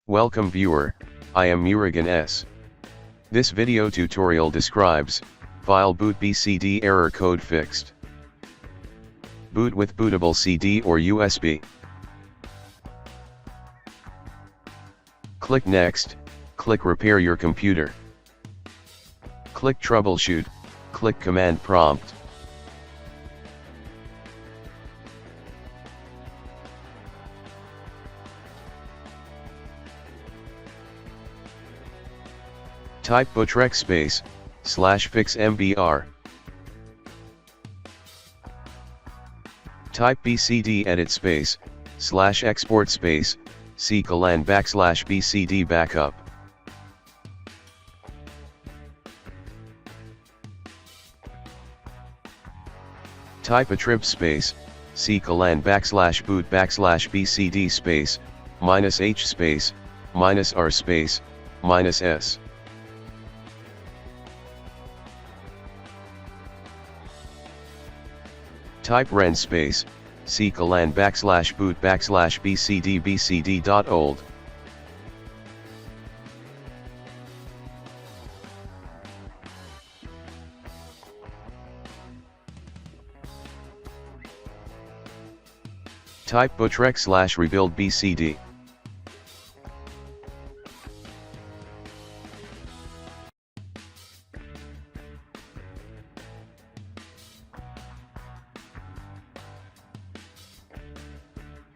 Welcome viewer, I am Murugan S. This video tutorial describes, file boot BCD error code fixed. Boot with bootable CD or USB. Click Next, click Repair your computer. Click Troubleshoot, click Command Prompt. Type bootrec space, /fix mbr. Type bcd edit space, /export space, /bcd backup. Type attrib space, /boot /bcd space, -h space, -r space, -s. Type ren space, /boot /bcd bcd.old. Type bootrec /rebuild bcd.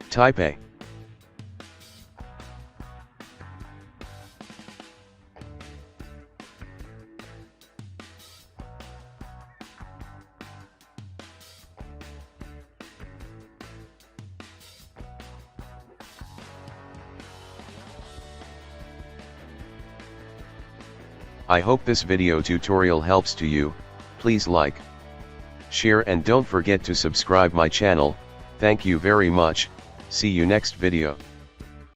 Type A. I hope this video tutorial helps to you. Please like, share and don't forget to subscribe my channel. Thank you very much. See you next video.